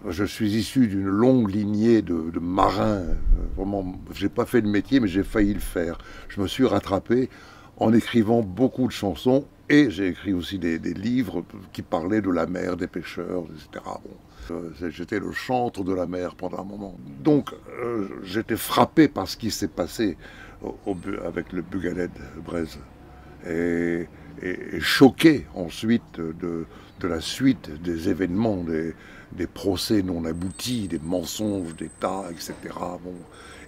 Je suis issu d'une longue lignée de marins. Vraiment, j'ai pas fait de métier, mais j'ai failli le faire. Je me suis rattrapé en écrivant beaucoup de chansons et j'ai écrit aussi des livres qui parlaient de la mer, des pêcheurs, etc. Bon, j'étais le chantre de la mer pendant un moment. Donc, j'étais frappé par ce qui s'est passé avec le Bugaled Braise et choqué ensuite de la suite des événements, des procès non aboutis, des mensonges d'État, etc. Bon,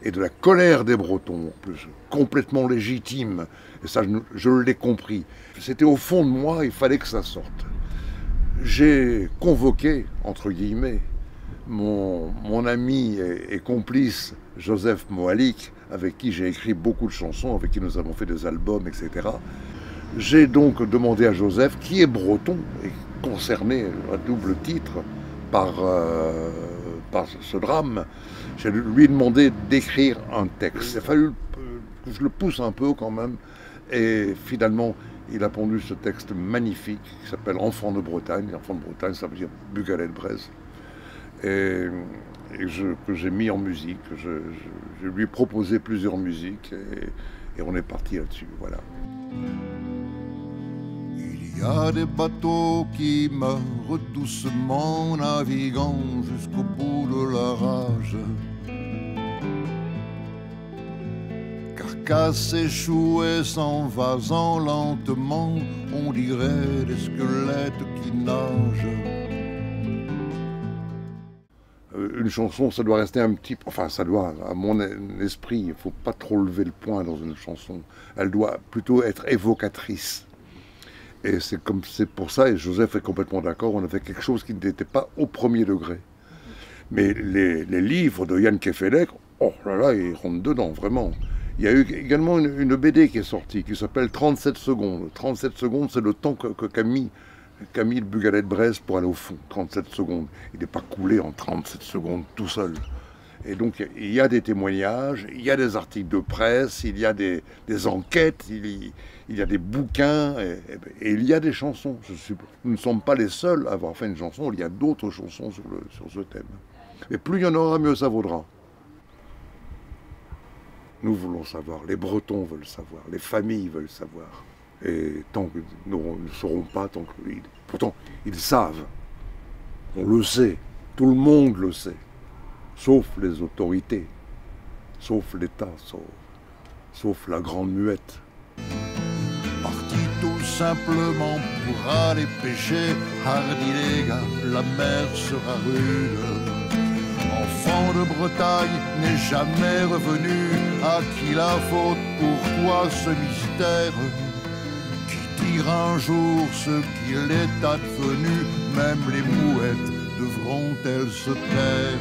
et de la colère des Bretons, en plus, complètement légitime. Et ça, je l'ai compris. C'était au fond de moi, il fallait que ça sorte. J'ai convoqué, entre guillemets, mon ami et complice Joseph Moalik, avec qui j'ai écrit beaucoup de chansons, avec qui nous avons fait des albums, etc. J'ai donc demandé à Joseph, qui est breton et concerné à double titre par ce drame, j'ai lui demandé d'écrire un texte. Il a fallu que je le pousse un peu quand même. Et finalement, il a pondu ce texte magnifique qui s'appelle Enfant de Bretagne. Enfant de Bretagne, ça veut dire Bugaled Braise. Que j'ai mis en musique. Je lui ai proposé plusieurs musiques et on est parti là-dessus. Voilà. Il y a des bateaux qui meurent doucement, naviguant jusqu'au bout de la rage. Carcasse échouée s'envasant lentement, on dirait des squelettes qui nagent. Une chanson, ça doit rester un petit... Enfin, ça doit, à mon esprit, il ne faut pas trop lever le poing dans une chanson. Elle doit plutôt être évocatrice. Et c'est pour ça, et Joseph est complètement d'accord, on a fait quelque chose qui n'était pas au premier degré. Mais les livres de Yann Kefelec, oh là là, ils rentrent dedans, vraiment. Il y a eu également une BD qui est sortie, qui s'appelle 37 secondes. 37 secondes, c'est le temps qu'a mis le Bugaled Braise pour aller au fond. 37 secondes. Il n'est pas coulé en 37 secondes tout seul. Et donc, il y a des témoignages, il y a des articles de presse, il y a des enquêtes, il y a des bouquins, et il y a des chansons. Nous ne sommes pas les seuls à avoir fait une chanson, il y a d'autres chansons sur ce thème. Et plus il y en aura, mieux ça vaudra. Nous voulons savoir, les Bretons veulent savoir, les familles veulent savoir. Et tant que nous ne saurons pas, pourtant, ils savent. On le sait, tout le monde le sait. Sauf les autorités, sauf l'État, sauf la grande muette. Parti tout simplement pour aller pêcher, hardi les gars, la mer sera rude. Enfant de Bretagne n'est jamais revenu, à qui la faute, pourquoi ce mystère? Qui dira un jour ce qu'il est advenu, même les mouettes devront-elles se taire?